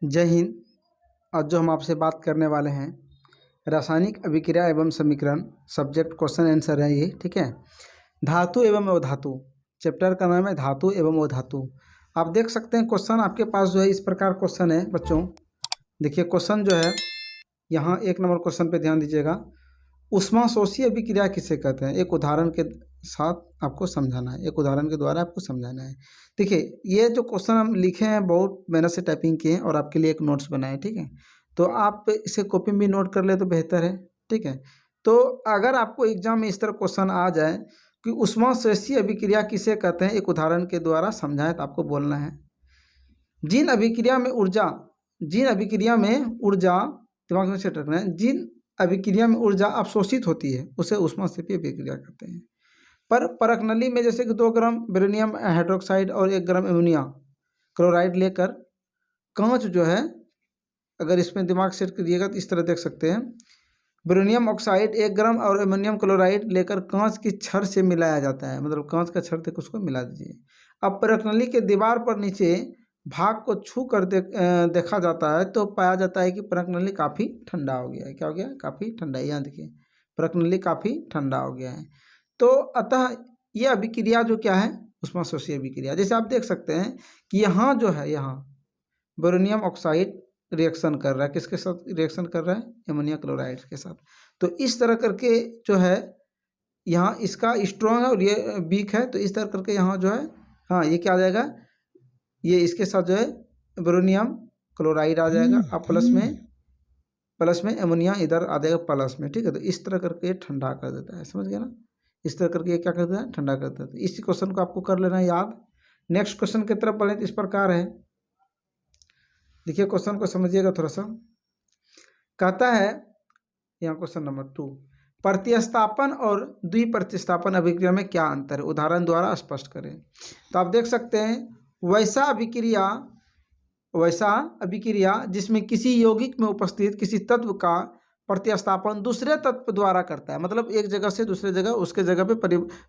जय हिंद। आज जो हम आपसे बात करने वाले हैं रासायनिक अभिक्रिया एवं समीकरण सब्जेक्ट क्वेश्चन आंसर है ये, ठीक है। धातु एवं अधातु चैप्टर का नाम है धातु एवं अधातु। आप देख सकते हैं क्वेश्चन आपके पास जो है इस प्रकार क्वेश्चन है बच्चों। देखिए क्वेश्चन जो है यहाँ 1 नंबर क्वेश्चन पे ध्यान दीजिएगा। ऊष्माशोषी अभिक्रिया किसे कहते हैं? एक उदाहरण के साथ आपको समझाना है, एक उदाहरण के द्वारा आपको समझाना है। देखिए ये जो क्वेश्चन हम लिखे हैं बहुत मेहनत से टाइपिंग किए हैं और आपके लिए एक नोट्स बनाए, ठीक है। तो आप इसे कॉपी में भी नोट कर ले तो बेहतर है, ठीक है। तो अगर आपको एग्जाम में इस तरह क्वेश्चन आ जाए कि ऊष्माशोषी अभिक्रिया किसे कहते हैं, एक उदाहरण के द्वारा समझाएं, तो आपको बोलना है जिन अभिक्रिया में ऊर्जा दिमाग में सेट रखना है, जिन अभिक्रिया में ऊर्जा अवशोषित होती है उसे ऊष्माशोषी अभिक्रिया कहते हैं। पर परख नली में जैसे कि 2 ग्राम बेरिलियम हाइड्रोक्साइड और 1 ग्राम अमोनिया क्लोराइड लेकर कांच जो है, अगर इसमें दिमाग सेट करिएगा तो इस तरह देख सकते हैं। बेरिलियम ऑक्साइड 1 ग्राम और अमोनियम क्लोराइड लेकर कांच की छड़ से मिलाया जाता है, मतलब कांच का छड़ तक उसको मिला दीजिए। अब परख नली के दीवार पर नीचे भाग को छू कर देखा जाता है तो पाया जाता है कि परख नली काफ़ी ठंडा हो गया है। क्या हो गया? काफ़ी ठंडा है। यहाँ देखिए परख नली काफ़ी ठंडा हो गया है। तो अतः यह अभिक्रिया जो क्या है, ऊष्माशोषी अभिक्रिया। जैसे आप देख सकते हैं कि यहाँ जो है, यहाँ बेरिलियम ऑक्साइड रिएक्शन कर रहा है, किसके साथ रिएक्शन कर रहा है? अमोनिया क्लोराइड के साथ। तो इस तरह करके जो है यहाँ इसका स्ट्रॉन्ग है और ये वीक है, तो इस तरह करके यहाँ जो है, हाँ ये क्या आ जाएगा, ये इसके साथ जो है बेरिलियम क्लोराइड आ जाएगा। अब प्लस में अमोनिया इधर आ जाएगा प्लस में, ठीक है। तो इस तरह करके ठंडा कर देता है, समझ गया ना। इस तरह करके ये क्या करता है? ठंडा कर देता है। इस क्वेश्चन को आपको कर लेना याद। नेक्स्ट क्वेश्चन की तरफ बढ़े तो इस प्रकार है। देखिए क्वेश्चन को समझिएगा थोड़ा सा। कहता है यहाँ क्वेश्चन नंबर 2, प्रतिस्थापन और द्विप्रतिस्थापन अभिक्रिया में क्या अंतर है? उदाहरण द्वारा स्पष्ट करें। तो आप देख सकते हैं वैसा अभिक्रिया जिसमें किसी यौगिक में उपस्थित किसी तत्व का प्रतिस्थापन दूसरे तत्व द्वारा करता है, मतलब एक जगह से दूसरे जगह उसके जगह पे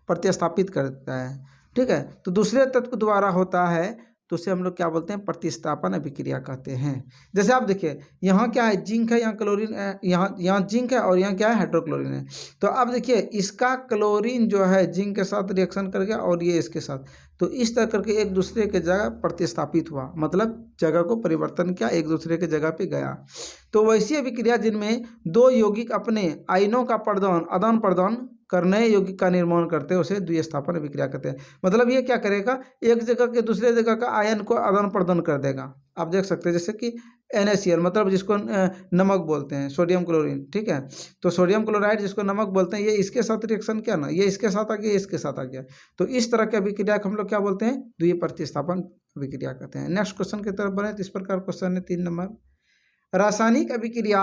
प्रतिस्थापित करता है, ठीक है। तो दूसरे तत्व द्वारा होता है तो उसे हम लोग क्या बोलते हैं? प्रतिस्थापन अभिक्रिया कहते हैं। जैसे आप देखिए यहाँ क्या है, जिंक है, यहाँ क्लोरीन, यहाँ जिंक है और यहाँ क्या है? हाइड्रोक्लोरीन है। तो अब देखिए इसका क्लोरीन जो है जिंक के साथ रिएक्शन कर गया और ये इसके साथ, तो इस तरह करके एक दूसरे के जगह प्रतिस्थापित हुआ, मतलब जगह को परिवर्तन किया, एक दूसरे के जगह पे गया। तो वैसी अभिक्रिया जिनमें 2 यौगिक अपने आयनों का आदान प्रदान कर नए यौगिक का निर्माण करते हैं उसे द्विस्थापन अभिक्रिया कहते हैं। मतलब ये क्या करेगा, एक जगह के दूसरे जगह का आयन को आदान प्रदान कर देगा। आप देख सकते हैं जैसे कि NaCl, मतलब जिसको नमक बोलते हैं, सोडियम क्लोरीन, ठीक है। तो सोडियम क्लोराइड जिसको नमक बोलते हैं, ये इसके साथ रिएक्शन किया ना, ये इसके साथ आ गया, ये इसके साथ आ गया। तो इस तरह के अभिक्रिया को हम लोग क्या बोलते हैं? द्विप्रतिस्थापन अभिक्रिया कहते हैं। नेक्स्ट क्वेश्चन की तरफ बढ़े तो इस प्रकार क्वेश्चन है 3 नंबर, रासायनिक अभिक्रिया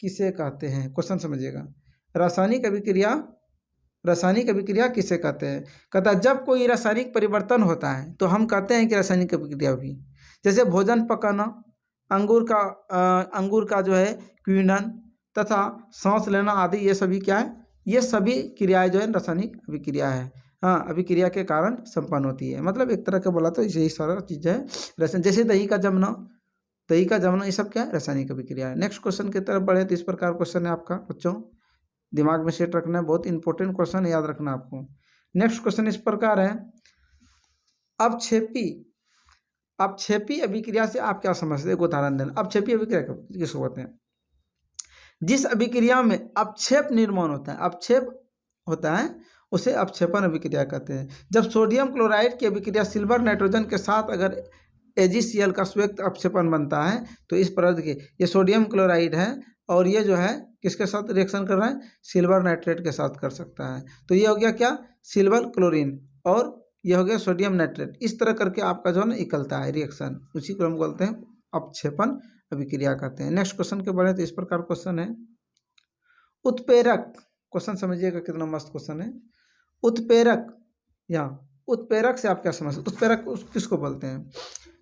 किसे कहते हैं? क्वेश्चन समझिएगा। रासायनिक अभिक्रिया किसे कहते हैं? कहता है जब कोई रासायनिक परिवर्तन होता है तो हम कहते हैं कि रासायनिक अभिक्रिया हुई। जैसे भोजन पकाना, अंगूर का जो है क्विनन तथा सांस लेना आदि, ये सभी क्या है? ये सभी क्रियाएं जो है रासायनिक अभिक्रिया है। हाँ, अभिक्रिया के कारण संपन्न होती है, मतलब एक तरह का बोला तो यही सारा चीज़ है रासायनिक। जैसे दही का जमना, ये सब क्या है? रासायनिक अभिक्रिया है। नेक्स्ट क्वेश्चन की तरफ बढ़े तो इस प्रकार क्वेश्चन है आपका बच्चों, दिमाग में सेट रखना है, बहुत इंपॉर्टेंट क्वेश्चन है, याद रखना आपको। नेक्स्ट क्वेश्चन इस प्रकार है, अपक्षेपी अभिक्रिया से आप क्या समझते हैं? एक उदाहरण देना। अपक्षेपी अभिक्रिया किसको कहते हैं? जिस अभिक्रिया में अपक्षेप निर्माण होता है उसे अपक्षेपण अभिक्रिया कहते हैं। जब सोडियम क्लोराइड की अभिक्रिया सिल्वर नाइट्रोजन के साथ अगर AgCl का संयुक्त अपक्षेपण बनता है तो इस पर देखिए ये सोडियम क्लोराइड है और ये जो है किसके साथ रिएक्शन कर रहा है? सिल्वर नाइट्रेट के साथ कर सकता है। तो ये हो गया क्या? सिल्वर क्लोरीन, और ये हो गया सोडियम नाइट्रेट। इस तरह करके आपका जो है ना निकलता है रिएक्शन, उसी को हम बोलते हैं अपक्षेपण अभिक्रिया कहते हैं। नेक्स्ट क्वेश्चन के बढ़े तो इस प्रकार क्वेश्चन है, उत्प्रेरक। क्वेश्चन समझिएगा कितना मस्त क्वेश्चन है। उत्प्रेरक से आप क्या समझते हैं? उत्प्रेरक किसको बोलते हैं?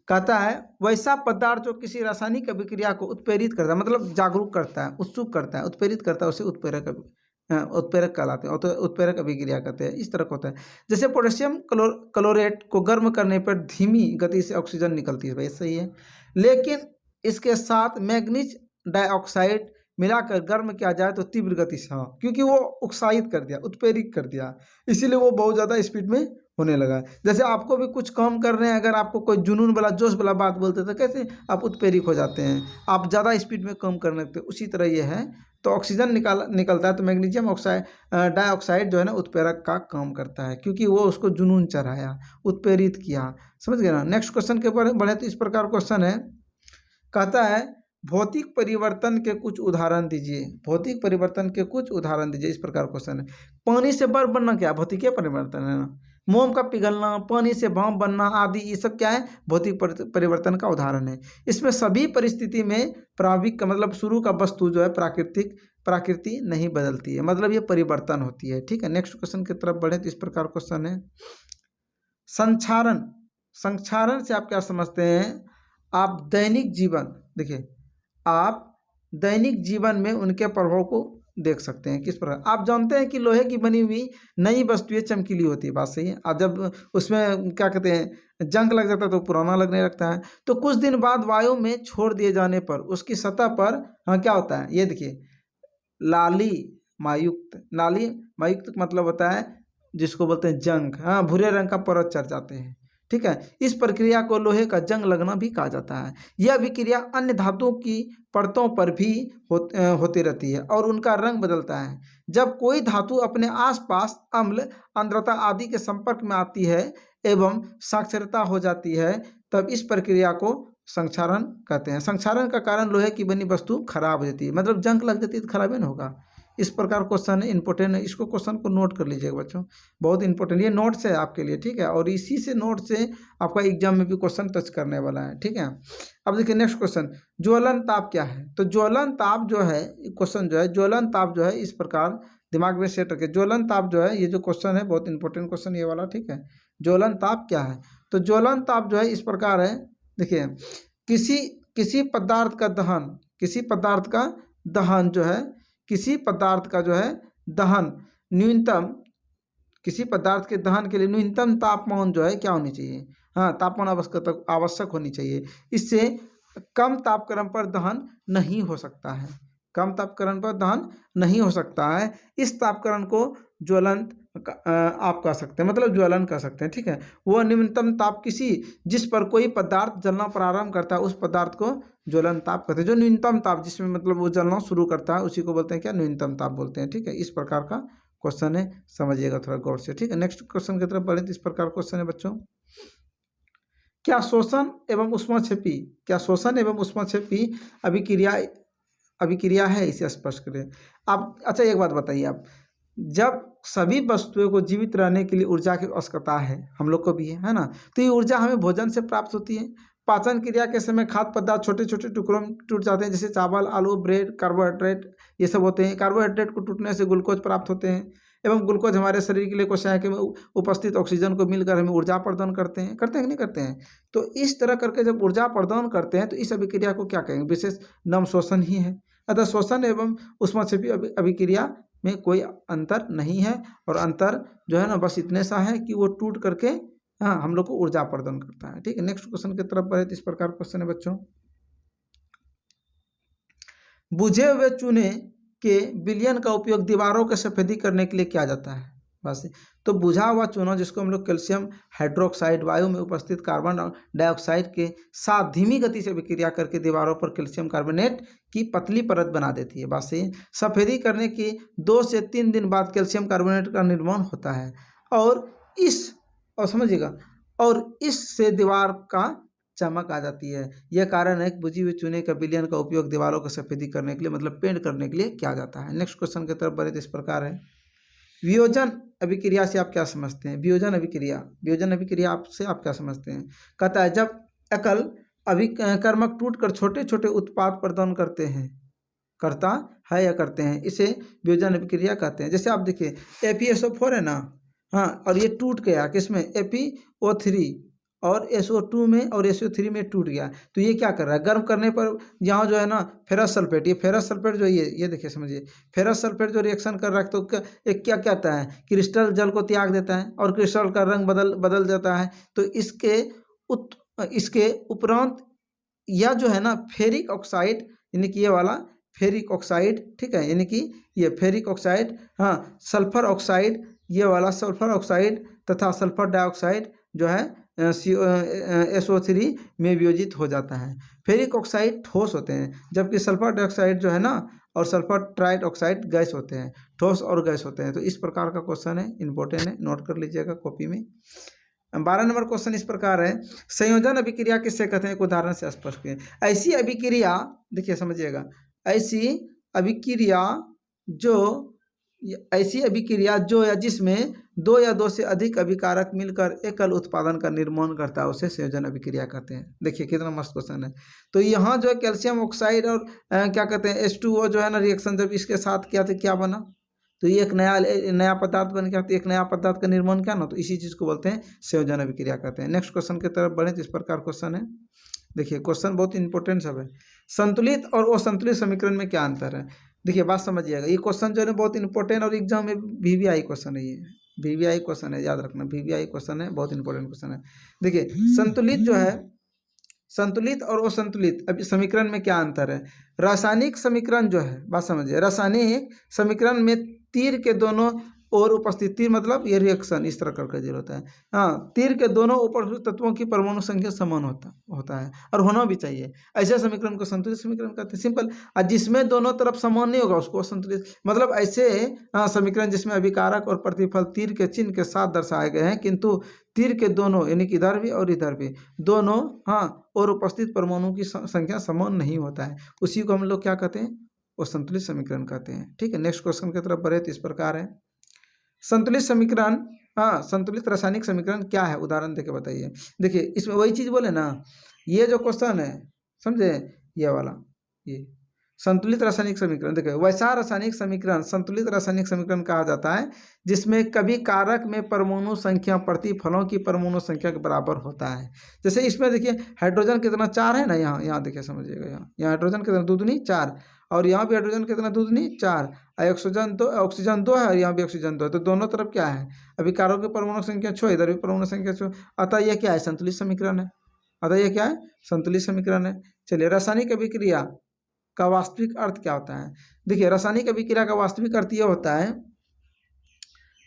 कहता है वैसा पदार्थ जो किसी रासायनिक अभिक्रिया को उत्प्रेरित करता है, मतलब जागरूक करता है, उत्सुक करता है, उत्प्रेरित करता है, उसे उत्प्रेरक कहलाते हैं, तो उत्प्रेरक अभिक्रिया कहते हैं। इस तरह का होता है। जैसे पोटेशियम क्लोरेट को गर्म करने पर धीमी गति से ऑक्सीजन निकलती है, भाई सही है, लेकिन इसके साथ मैग्नीज डाइऑक्साइड मिलाकर गर्म किया जाए तो तीव्र गति से, हाँ, क्योंकि वो उत्साहित कर दिया, उत्प्रेरित कर दिया, इसीलिए वो बहुत ज़्यादा स्पीड में होने लगा। जैसे आपको भी कुछ काम कर रहे हैं, अगर आपको कोई जुनून वाला जोश वाला बात बोलते तो कैसे आप उत्प्रेरित हो जाते हैं, आप ज़्यादा स्पीड में काम करने लगते, उसी तरह ये है। तो ऑक्सीजन निकलता है तो मैग्नीशियम ऑक्साइड डाइऑक्साइड जो है ना उत्प्रेरक का काम करता है, क्योंकि वो उसको जुनून चढ़ाया, उत्प्रेरित किया। समझ गए ना। नेक्स्ट क्वेश्चन के ऊपर बढ़े तो इस प्रकार क्वेश्चन है, कहता है भौतिक परिवर्तन के कुछ उदाहरण दीजिए। भौतिक परिवर्तन के कुछ उदाहरण दीजिए, इस प्रकार क्वेश्चन है। पानी से बर्फ बनना क्या भौतिक परिवर्तन है ना। मोम का पिघलना, पानी से भाप बनना आदि, ये सब क्या है, भौतिक परिवर्तन का उदाहरण है। इसमें सभी परिस्थिति में प्रारंभिक का मतलब शुरू का वस्तु जो है प्रकृति नहीं बदलती है, मतलब ये परिवर्तन होती है। ठीक है, नेक्स्ट क्वेश्चन की तरफ बढ़े तो इस प्रकार क्वेश्चन है, संक्षारण। संक्षारण से आप क्या समझते हैं, आप दैनिक जीवन, देखिए आप दैनिक जीवन में उनके प्रभाव को देख सकते हैं। किस प्रकार, आप जानते हैं कि लोहे की बनी हुई नई वस्तुएं चमकीली होती है, बात सही है। और जब उसमें क्या कहते हैं जंग लग जाता है तो पुराना लगने लगता है। तो कुछ दिन बाद वायु में छोड़ दिए जाने पर उसकी सतह पर, हाँ, क्या होता है, ये देखिए लाली मायुक्त। नाली मायुक्त मतलब होता है जिसको बोलते हैं जंग, हाँ, भूरे रंग का परत चढ़ जाते हैं। ठीक है, इस प्रक्रिया को लोहे का जंग लगना भी कहा जाता है। यह अभिक्रिया अन्य धातुओं की परतों पर भी होती रहती है और उनका रंग बदलता है। जब कोई धातु अपने आसपास अम्ल, आर्द्रता आदि के संपर्क में आती है एवं साक्षरता हो जाती है, तब इस प्रक्रिया को संक्षारण कहते हैं। संक्षारण का कारण लोहे की बनी वस्तु खराब हो जाती है, मतलब जंग लग जाती है तो खराब ही नहीं होगा। इस प्रकार क्वेश्चन है, इंपॉर्टेंट है, इसको क्वेश्चन को नोट कर लीजिएगा बच्चों, बहुत इंपॉर्टेंट, ये नोट्स है आपके लिए। ठीक है, और इसी से नोट से आपका एग्जाम में भी क्वेश्चन टच करने वाला है। ठीक है, अब देखिए नेक्स्ट क्वेश्चन, ज्वलन ताप क्या है। तो ज्वलन ताप जो है, क्वेश्चन जो है ज्वलन ताप जो है, इस प्रकार दिमाग में सेट रखे। ज्वलन ताप जो है, ये जो क्वेश्चन है बहुत इंपॉर्टेंट क्वेश्चन ये वाला। ठीक है, ज्वलन ताप क्या है। तो ज्वलन ताप जो है इस प्रकार है, देखिए किसी पदार्थ का दहन, किसी पदार्थ का दहन जो है, किसी पदार्थ का जो है दहन न्यूनतम, किसी पदार्थ के दहन के लिए न्यूनतम तापमान जो है क्या होनी चाहिए, हाँ, तापमान आवश्यक होनी चाहिए। इससे कम तापक्रम पर दहन नहीं हो सकता है, कम तापक्रम पर दहन नहीं हो सकता है। इस तापक्रम को ज्वलन आप कह सकते हैं, मतलब ज्वलन कह सकते हैं। ठीक है, वह न्यूनतम ताप जिस पर कोई पदार्थ जलना प्रारंभ करता है उस पदार्थ को ज्वलन ताप कहते हैं। जो न्यूनतम ताप जिसमें मतलब वो जलना शुरू करता है उसी को बोलते हैं क्या, न्यूनतम ताप बोलते हैं। ठीक है, इस प्रकार का क्वेश्चन है, समझिएगा थोड़ा गौर से। ठीक है, नेक्स्ट क्वेश्चन की तरफ बढ़े तो इस प्रकार क्वेश्चन है बच्चों, क्या शोषण एवं ऊष्माक्षेपी, क्या शोषण एवं ऊष्माक्षेपी अभिक्रिया है, इसे स्पष्ट करें आप। अच्छा एक बात बताइए आप, जब सभी वस्तुओं को जीवित रहने के लिए ऊर्जा की आवश्यकता है, हम लोग को भी है ना, तो ये ऊर्जा हमें भोजन से प्राप्त होती है। पाचन क्रिया के समय खाद्य पदार्थ छोटे छोटे टुकड़ों में टूट जाते हैं, जैसे चावल, आलू, ब्रेड, कार्बोहाइड्रेट, ये सब होते हैं। कार्बोहाइड्रेट को टूटने से ग्लूकोज प्राप्त होते हैं एवं ग्लूकोज हमारे शरीर के लिए कोशिकाएं में उपस्थित ऑक्सीजन को मिलकर हमें ऊर्जा प्रदान करते हैं कि नहीं करते हैं। तो इस तरह करके जब ऊर्जा प्रदान करते हैं तो इस अभिक्रिया को क्या कहेंगे, विशेष नाम शोषण ही है। अतः शोषण एवं ऊष्माक्षेपी अभिक्रिया में कोई अंतर नहीं है, और अंतर जो है ना बस इतने सा है कि वो टूट करके, हाँ, हम लोग को ऊर्जा प्रदान करता है। ठीक है, नेक्स्ट क्वेश्चन की तरफ बढ़े तो इस प्रकार क्वेश्चन है बच्चों, बुझे हुए चूने के विलयन का उपयोग दीवारों के सफेदी करने के लिए किया जाता है। बस, तो बुझा हुआ चूना जिसको हम लोग कैल्शियम हाइड्रोक्साइड वायु में उपस्थित कार्बन डाइऑक्साइड के साथ धीमी गति से विक्रिया करके दीवारों पर कैल्शियम कार्बोनेट की पतली परत बना देती है। बस सही, सफेदी करने के 2 से 3 दिन बाद कैल्शियम कार्बोनेट का निर्माण होता है, और समझिएगा, और इससे दीवार का चमक आ जाती है। यह कारण है कि बुझी हुई चूने का विलयन का उपयोग दीवारों को सफेदी करने के लिए, मतलब पेंट करने के लिए किया जाता है। नेक्स्ट क्वेश्चन की तरफ बढ़े तो इस प्रकार है, वियोजन अभिक्रिया से आप क्या समझते हैं। वियोजन अभिक्रिया आपसे आप क्या समझते हैं। कहता है जब एकल अभिकर्मक टूटकर छोटे छोटे उत्पाद प्रदान करते हैं, इसे वियोजन अभिक्रिया कहते हैं। जैसे आप देखिए FeSO4 है ना, हाँ, और ये टूट गया किसमें, FeO3 और SO2 में और SO3 में टूट गया, तो ये क्या कर रहा है, गर्म करने पर यहाँ जो है ना फेरस सल्फेट, ये फेरस सल्फेट जो ये देखिए समझिए, फेरस सल्फेट जो रिएक्शन कर रहा है तो क्या कहता है, क्रिस्टल जल को त्याग देता है और क्रिस्टल का रंग बदल जाता है। तो इसके उपरांत यह जो है ना फेरिक ऑक्साइड, यानी कि ये वाला फेरिक ऑक्साइड, ठीक है, यानी कि ये फेरिक ऑक्साइड, हाँ, सल्फर ऑक्साइड, ये वाला सल्फर ऑक्साइड तथा सल्फर डाइऑक्साइड जो है SO3 में वियोजित हो जाता है। फेरिक ऑक्साइड ठोस होते हैं, जबकि सल्फर डाइऑक्साइड जो है ना और सल्फर ट्राइड ऑक्साइड गैस होते हैं, ठोस और गैस होते हैं। तो इस प्रकार का क्वेश्चन है, इंपॉर्टेंट है, नोट कर लीजिएगा कॉपी में। 12 नंबर क्वेश्चन इस प्रकार है, संयोजन अभिक्रिया किससे कहते हैं, एक उदाहरण से स्पष्ट करें। ऐसी अभिक्रिया, देखिए समझिएगा, ऐसी अभिक्रिया जो या जिसमें दो या दो से अधिक अभिकारक मिलकर एकल उत्पादन का निर्माण करता है उसे संयोजन अभिक्रिया कहते हैं। देखिए कितना मस्त क्वेश्चन है। तो यहाँ जो है कैल्शियम ऑक्साइड और क्या कहते हैं H2O जो है ना, रिएक्शन जब इसके साथ किया तो क्या बना, तो ये एक नया पदार्थ बन गया, तो एक नया पदार्थ का निर्माण क्या ना, तो इसी चीज़ को बोलते हैं संयोजन अभिक्रिया कहते हैं। नेक्स्ट क्वेश्चन की तरफ बढ़े तो इस प्रकार क्वेश्चन है, देखिए क्वेश्चन बहुत इंपॉर्टेंट सब है। संतुलित और असंतुलित समीकरण में क्या अंतर है, देखिए बात समझिएगा। ये क्वेश्चन जो है बहुत इंपॉर्टेंट और एग्जाम में VVI क्वेश्चन है, ये VVI क्वेश्चन है, याद रखना VVI क्वेश्चन है, बहुत इंपॉर्टेंट क्वेश्चन है। देखिए संतुलित जो है, संतुलित और असंतुलित अभी समीकरण में क्या अंतर है। रासायनिक समीकरण जो है, बात समझिए, रासायनिक समीकरण में तीर के दोनों ओर उपस्थित, तीर मतलब ये रिएक्शन इस तरह करके दिया होता है, हाँ, तीर के दोनों उपस्थित तत्वों की परमाणु संख्या समान होता है और होना भी चाहिए। ऐसे समीकरण को संतुलित समीकरण कहते हैं, सिंपल। और जिसमें दोनों तरफ समान नहीं होगा उसको असंतुलित, मतलब ऐसे समीकरण जिसमें अभिकारक और प्रतिफल तीर के चिन्ह के साथ दर्शाए गए हैं, किंतु तीर के दोनों यानी कि इधर भी और इधर भी दोनों, हाँ, और उपस्थित परमाणु की संख्या समान नहीं होता है, उसी को हम लोग क्या कहते हैं, वो संतुलित समीकरण कहते हैं। ठीक है, नेक्स्ट क्वेश्चन की तरफ बढ़े तो इस प्रकार है, संतुलित समीकरण, हाँ, संतुलित रासायनिक समीकरण क्या है, उदाहरण देके बताइए। देखिए इसमें वही चीज बोले ना, ये जो क्वेश्चन है समझे, ये वाला, ये संतुलित रासायनिक समीकरण, देखिए वैसा रासायनिक समीकरण संतुलित रासायनिक समीकरण कहा जाता है जिसमें कभी कारक में परमाणु संख्या प्रतिफलों की परमाणु संख्या के बराबर होता है। जैसे इसमें देखिए हाइड्रोजन कितना 4 है ना, यहाँ देखिए समझिएगा, यहाँ हाइड्रोजन कितना 2 दूनी 4, और यहाँ भी हाइड्रोजन कितना 2 दूनी 4, ऑक्सीजन 2 है और यहाँ भी ऑक्सीजन 2 है, तो दोनों तरफ क्या है, अभी कारकों की परमाणु संख्या 6, इधर भी परमाणु संख्या 6, अतः यह क्या है, संतुलित समीकरण है, अतः यह क्या है, संतुलित समीकरण है। चलिए रासायनिक अभिक्रिया का वास्तविक अर्थ क्या होता है। देखिए रासायनिक अभिक्रिया का वास्तविक अर्थ यह होता है,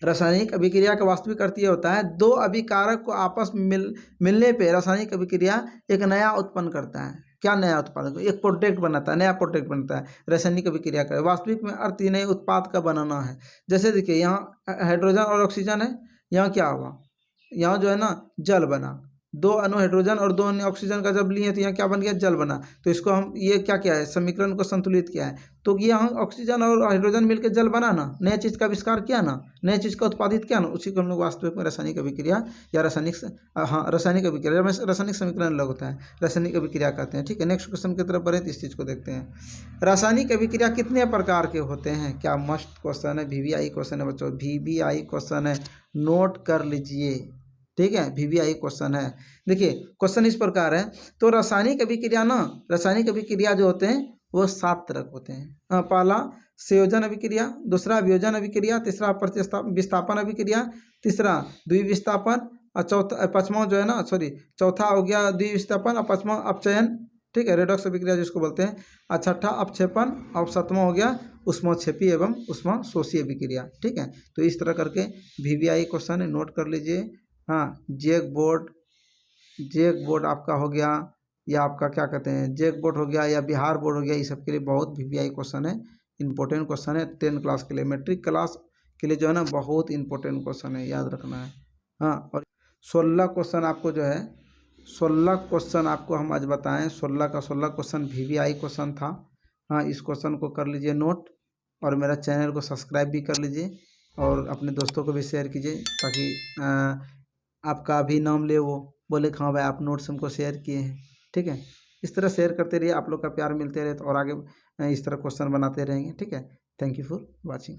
रासायनिक अभिक्रिया का वास्तविक अर्थ यह होता है, दो अभिकारक को आपस में मिलने पे रासायनिक अभिक्रिया एक नया उत्पन्न करता है। क्या नया उत्पाद, एक प्रोडक्ट बनाता है, नया प्रोडक्ट बनता है रासायनिक अभिक्रिया का। वास्तविक में अर्थ ही नए उत्पाद का बनाना है। जैसे देखिए यहाँ हाइड्रोजन और ऑक्सीजन है, यहाँ क्या हुआ, यहाँ जो है ना जल बना, दो अणु हाइड्रोजन और दो अणु ऑक्सीजन का जब लिए तो यहाँ क्या बन गया, जल बना। तो इसको हम ये क्या किया है, समीकरण को संतुलित किया है। तो ये हम ऑक्सीजन और हाइड्रोजन मिलकर जल बना ना, नया चीज़ का आविष्कार किया ना, नया चीज़ का उत्पादित किया ना, उसी को हम लोग वास्तविक में रासायनिक अभिक्रिया या रासायनिक अभिक्रिया, रासायनिक समीकरण अलग होता है, रासायनिक अभिक्रिया कहते हैं। ठीक है, नेक्स्ट क्वेश्चन की तरफ बढ़े तो इस चीज़ को देखते हैं। रासायनिक अभिक्रिया कितने प्रकार के होते हैं, क्या मस्त क्वेश्चन है, VVI क्वेश्चन है बच्चों, VVI क्वेश्चन है, नोट कर लीजिए। ठीक है, VVI क्वेश्चन है। देखिए क्वेश्चन इस प्रकार है, तो रासायनिक अभिक्रिया ना, रासायनिक अभिक्रिया जो होते हैं वो 7 तरह होते हैं। पहला संयोजन अभिक्रिया, दूसरा वियोजन अभिक्रिया, तीसरा विस्थापन अभिक्रिया, तीसरा द्विविस्थापन, और पांचवा जो है ना, चौथा हो गया द्विविस्थापन और पांचवा अपचयन। ठीक है, रेडॉक्स अभिक्रिया जिसको बोलते हैं, और छठा अपक्षेपण, और सातवां हो गया ऊष्मोत्क्षेपी एवं ऊष्मशोषी अभिक्रिया। ठीक है, तो इस तरह करके VVI क्वेश्चन है, नोट कर लीजिए। हाँ, जेक बोर्ड आपका हो गया, या आपका क्या कहते हैं जेक बोर्ड हो गया, या बिहार बोर्ड हो गया, ये सब के लिए बहुत VVI क्वेश्चन है, इंपॉर्टेंट क्वेश्चन है। 10 क्लास के लिए, मैट्रिक क्लास के लिए जो है ना बहुत इंपॉर्टेंट क्वेश्चन है, याद रखना है। हाँ, और 16 क्वेश्चन आपको जो है, 16 क्वेश्चन आपको हम आज बताएं, 16 का 16 क्वेश्चन VVI क्वेश्चन था। हाँ, इस क्वेश्चन को कर लीजिए नोट, और मेरा चैनल को सब्सक्राइब भी कर लीजिए, और अपने दोस्तों को भी शेयर कीजिए, ताकि आपका भी नाम ले, वो बोले हाँ भाई आप नोट्स हमको शेयर किए हैं। ठीक है, इस तरह शेयर करते रहिए, आप लोग का प्यार मिलते रहे तो और आगे इस तरह क्वेश्चन बनाते रहेंगे। ठीक है, थैंक यू फॉर वॉचिंग।